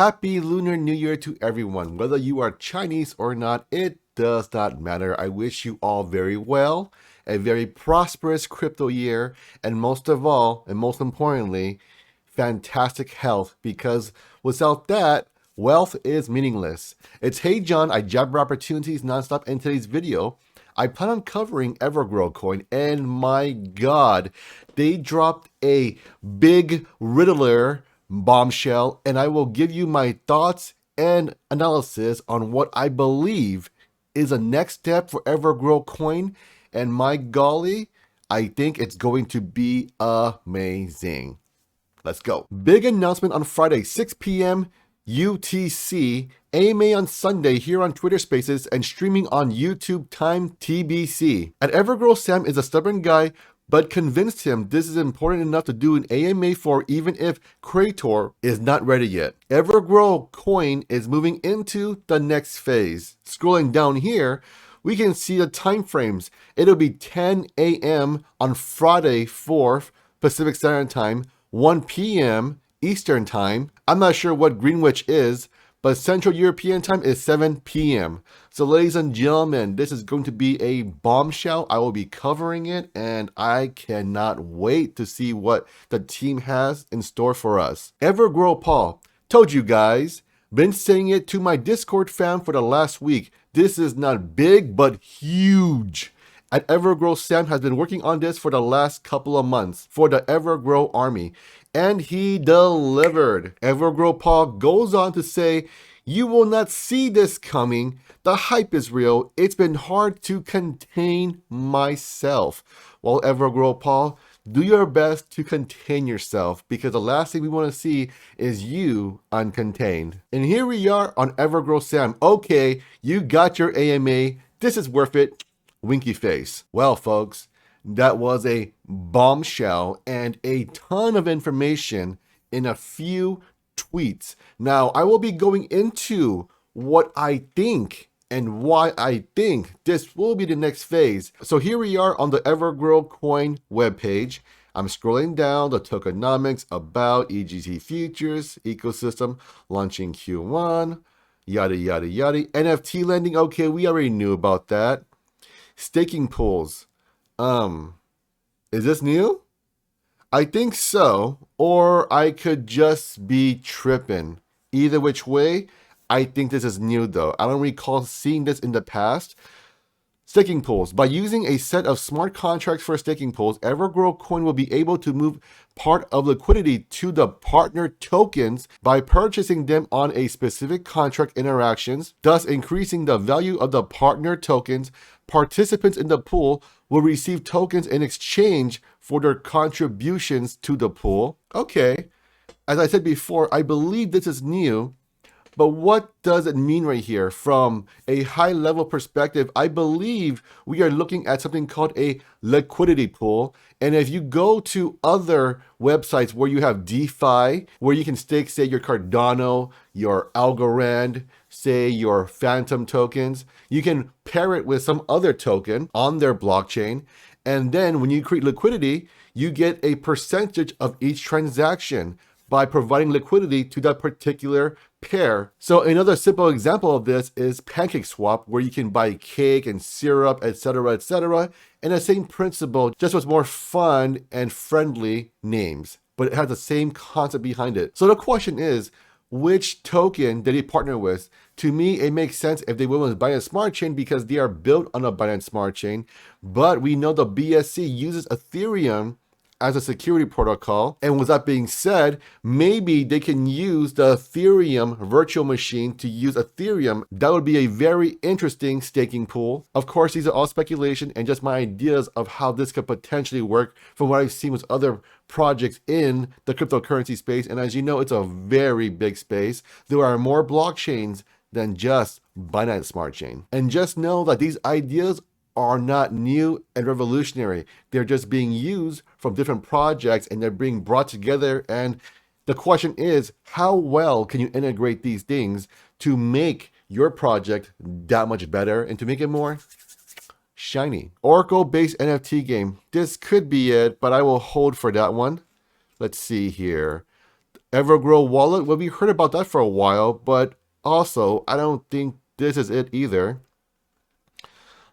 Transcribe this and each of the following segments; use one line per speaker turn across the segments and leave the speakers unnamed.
Happy Lunar New Year to everyone. Whether you are Chinese or not, it does not matter. I wish you all very well, a very prosperous crypto year, and most of all, and most importantly, fantastic health, because without that, wealth is meaningless. It's Hey John, I jabber opportunities nonstop. In today's video, I plan on covering Evergrow coin, and my God, they dropped a big riddler bombshell, and I will give you my thoughts and analysis on what I believe is a next step for Evergrow coin. And my golly, I think it's going to be amazing. Let's go. Big announcement on Friday, 6 p.m. UTC, AMA on Sunday here on Twitter Spaces, and streaming on YouTube time TBC. At Evergrow, Sam is a stubborn guy, but convinced him this is important enough to do an AMA for, even if Creator is not ready yet. Evergrow coin is moving into the next phase. Scrolling down here, we can see the time frames. It'll be 10 a.m. on Friday 4th Pacific Standard Time, 1 p.m. Eastern Time. I'm not sure what Greenwich is, but Central European Time is 7 p.m. So ladies and gentlemen, this is going to be a bombshell. I will be covering it, and I cannot wait to see what the team has in store for us. Evergrow Paul, told you guys, been saying it to my Discord fam for the last week. This is not big, but huge. At Evergrow, Sam has been working on this for the last couple of months for the Evergrow army, and he delivered. Evergrow Paul goes on to say, you will not see this coming. The hype is real. It's been hard to contain myself. Well, Evergrow Paul, do your best to contain yourself, because the last thing we want to see is you uncontained. And here we are on Evergrow Sam. Okay, you got your AMA. This is worth it. Winky face. Well, folks, that was a bombshell and a ton of information in a few tweets. Now, I will be going into what I think and why I think this will be the next phase. So here we are on the Evergrow coin webpage. I'm scrolling down the Tokenomics, about EGT futures, ecosystem, launching Q1, yada, yada, yada. NFT lending, okay, we already knew about that. Staking pools. Is this new? I think so, or I could just be tripping. Either which way, I think this is new though. I don't recall seeing this in the past. Staking pools. By using a set of smart contracts for staking pools, Evergrow coin will be able to move part of liquidity to the partner tokens by purchasing them on a specific contract interactions, thus increasing the value of the partner tokens. Participants in the pool will receive tokens in exchange for their contributions to the pool. Okay, as I said before, I believe this is new. But what does it mean right here? From a high level perspective, I believe we are looking at something called a liquidity pool. And if you go to other websites where you have DeFi, where you can stake, say, your Cardano, your Algorand, say your Phantom tokens, you can pair it with some other token on their blockchain. And then when you create liquidity, you get a percentage of each transaction by providing liquidity to that particular pair. So another simple example of this is PancakeSwap, where you can buy cake and syrup, etc., etc. And the same principle, just with more fun and friendly names, but it has the same concept behind it. So the question is, which token did he partner with? To me, it makes sense if they went with Binance Smart Chain, because they are built on a Binance Smart Chain. But we know the BSC uses Ethereum as a security protocol. And with that being said, maybe they can use the Ethereum virtual machine to use Ethereum. That would be a very interesting staking pool. Of course, these are all speculation and just my ideas of how this could potentially work from what I've seen with other projects in the cryptocurrency space. And as you know, it's a very big space. There are more blockchains than just Binance Smart Chain. And just know that these ideas are not new and revolutionary. They're just being used from different projects, and they're being brought together. And the question is, how well can you integrate these things to make your project that much better and to make it more shiny? Oracle-based NFT game. This could be it, but I will hold for that one. Let's see here. Evergrow wallet, well, we heard about that for a while, but also, I don't think this is it either.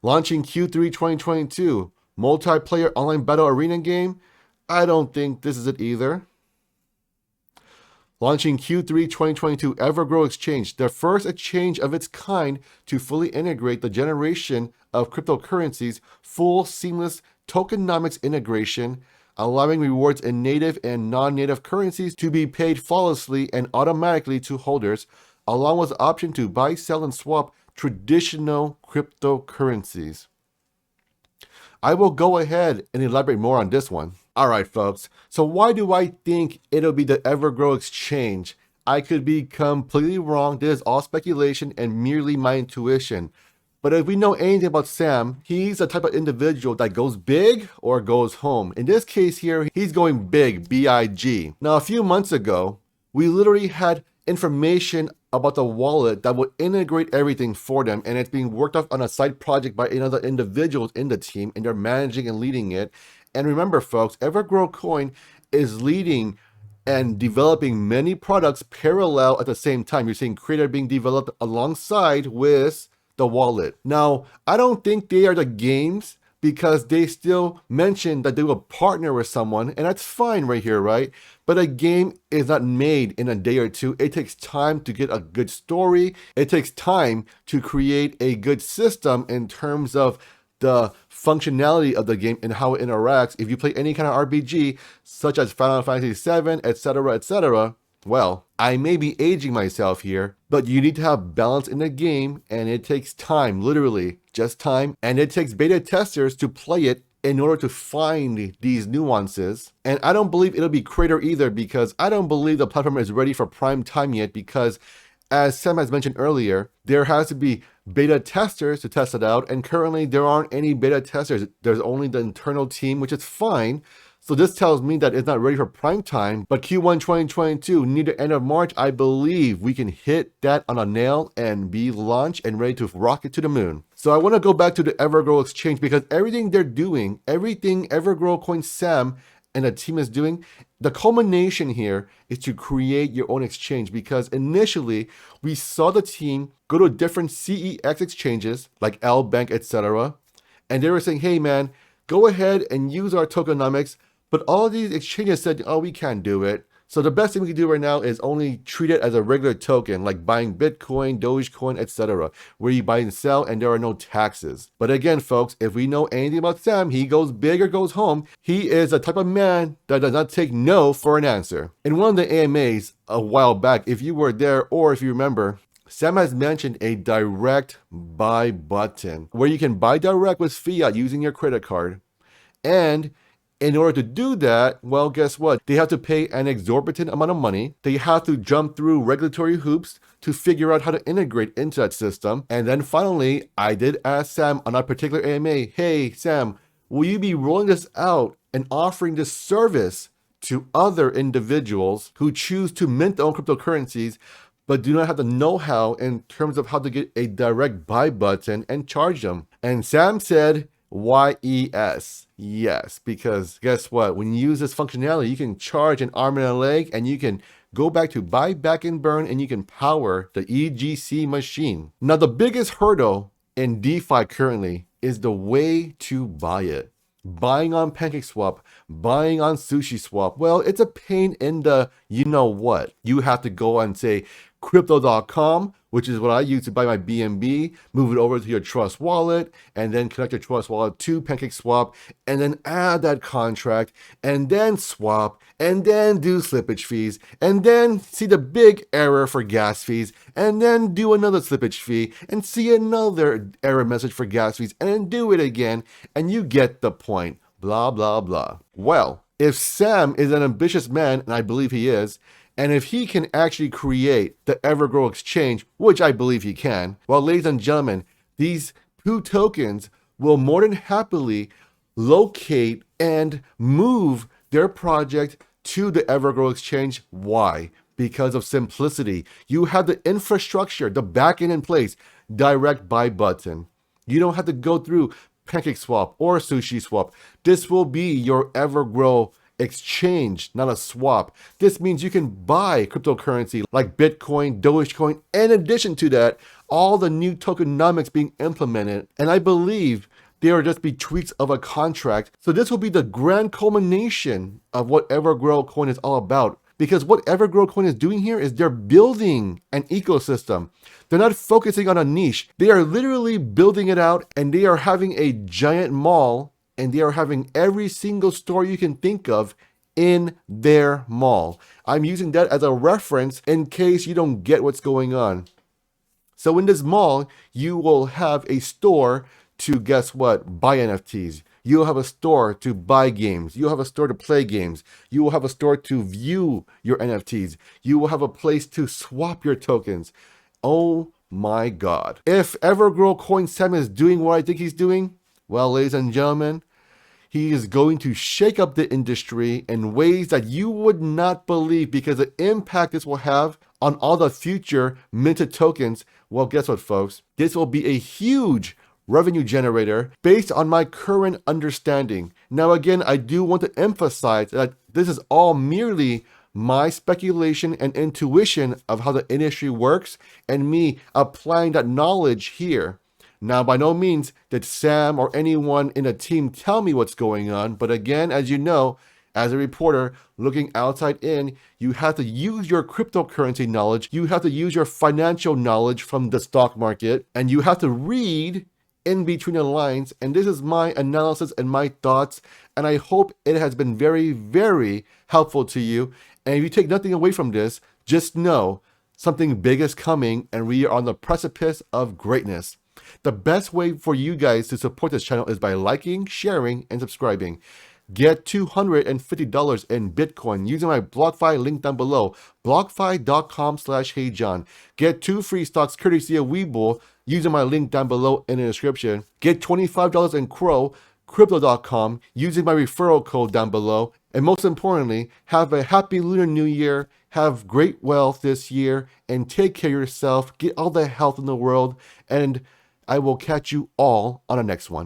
Launching Q3 2022, multiplayer online battle arena game, I don't think this is it either. Launching Q3 2022 Evergrow Exchange, the first exchange of its kind to fully integrate the generation of cryptocurrencies, full seamless tokenomics integration, allowing rewards in native and non-native currencies to be paid flawlessly and automatically to holders, along with the option to buy, sell, and swap traditional cryptocurrencies. I will go ahead and elaborate more on this one. All right, folks. So why do I think it'll be the Evergrow Exchange? I could be completely wrong. This is all speculation and merely my intuition. But if we know anything about Sam, he's the type of individual that goes big or goes home. In this case here, he's going big, B-I-G. Now, a few months ago, we literally had information about the wallet that will integrate everything for them, and it's being worked off on a side project by another individuals in the team, and they're managing and leading it. And remember, folks, Evergrow Coin is leading and developing many products parallel at the same time. You're seeing Creator being developed alongside with the wallet. Now, I don't think they are the games, because they still mention that they will partner with someone, and that's fine right here, right? But a game is not made in a day or two. It takes time to get a good story. It takes time to create a good system in terms of the functionality of the game and how it interacts. If you play any kind of RPG, such as Final Fantasy VII, etc., well, I may be aging myself here, but you need to have balance in the game, and it takes time, literally, just time, and it takes beta testers to play it in order to find these nuances. And I don't believe it'll be Creator either, because I don't believe the platform is ready for prime time yet, because as Sam has mentioned earlier, there has to be beta testers to test it out, and currently there aren't any beta testers. There's only the internal team, which is fine. So this tells me that it's not ready for prime time, but Q1 2022, near the end of March, I believe we can hit that on a nail and be launched and ready to rocket to the moon. So I want to go back to the Evergrow Exchange, because everything they're doing, everything Evergrow Coin Sam and the team is doing, the culmination here is to create your own exchange, because initially we saw the team go to different CEX exchanges like L Bank, etc. And they were saying, hey man, go ahead and use our tokenomics. But all these exchanges said, oh, we can't do it. So the best thing we can do right now is only treat it as a regular token, like buying Bitcoin, Dogecoin, etc., where you buy and sell and there are no taxes. But again, folks, if we know anything about Sam, he goes big or goes home. He is a type of man that does not take no for an answer. In one of the AMAs a while back, if you were there or if you remember, Sam has mentioned a direct buy button where you can buy direct with fiat using your credit card. And in order to do that, well, guess what? They have to pay an exorbitant amount of money. They have to jump through regulatory hoops to figure out how to integrate into that system. And then finally, I did ask Sam on that particular AMA, hey, Sam, will you be rolling this out and offering this service to other individuals who choose to mint their own cryptocurrencies, but do not have the know-how in terms of how to get a direct buy button and charge them? And Sam said, YES. Yes, because guess what? When you use this functionality, you can charge an arm and a leg, and you can go back to buy, back, and burn, and you can power the EGC machine. Now, the biggest hurdle in DeFi currently is the way to buy it. Buying on PancakeSwap, buying on SushiSwap, well, it's a pain in the you know what. You have to go and say crypto.com, which is what I use to buy my BNB, move it over to your Trust wallet, and then connect your Trust wallet to PancakeSwap, and then add that contract, and then swap, and then do slippage fees, and then see the big error for gas fees, and then do another slippage fee, and see another error message for gas fees, and then do it again, and you get the point. Blah, blah, blah. Well, if Sam is an ambitious man, and I believe he is, and if he can actually create the Evergrow Exchange, which I believe he can, well, ladies and gentlemen, these two tokens will more than happily locate and move their project to the Evergrow Exchange. Why? Because of simplicity. You have the infrastructure, the backend in place, direct buy button. You don't have to go through PancakeSwap or SushiSwap. This will be your Evergrow exchange, not a swap. This means you can buy cryptocurrency like Bitcoin, Dogecoin. In addition to that, all the new tokenomics being implemented. And I believe they are just be tweaks of a contract. So this will be the grand culmination of what Evergrow coin is all about. Because what Evergrow coin is doing here is they're building an ecosystem. They're not focusing on a niche. They are literally building it out, and they are having a giant mall, and they are having every single store you can think of in their mall. I'm using that as a reference in case you don't get what's going on. So in this mall, you will have a store to, guess what, buy NFTs. You'll have a store to buy games. You'll have a store to play games. You will have a store to view your NFTs. You will have a place to swap your tokens. Oh my God. If Evergrow Coin 7 is doing what I think he's doing, well, ladies and gentlemen, he is going to shake up the industry in ways that you would not believe, because the impact this will have on all the future minted tokens. Well, guess what, folks? This will be a huge revenue generator based on my current understanding. Now, again, I do want to emphasize that this is all merely my speculation and intuition of how the industry works, and me applying that knowledge here. Now, by no means did Sam or anyone in a team tell me what's going on, but again, as you know, as a reporter looking outside in, you have to use your cryptocurrency knowledge, you have to use your financial knowledge from the stock market, and you have to read in between the lines. And this is my analysis and my thoughts, and I hope it has been very, very helpful to you. And if you take nothing away from this, just know something big is coming, and we are on the precipice of greatness. The best way for you guys to support this channel is by liking, sharing, and subscribing. Get $250 in Bitcoin using my BlockFi link down below, blockfi.com/heyjohn. Get 2 free stocks courtesy of WEBULL using my link down below in the description. Get $25 in Crow, crypto.com, using my referral code down below. And most importantly, have a happy Lunar New Year, have great wealth this year, and take care of yourself. Get all the health in the world, and I will catch you all on the next one.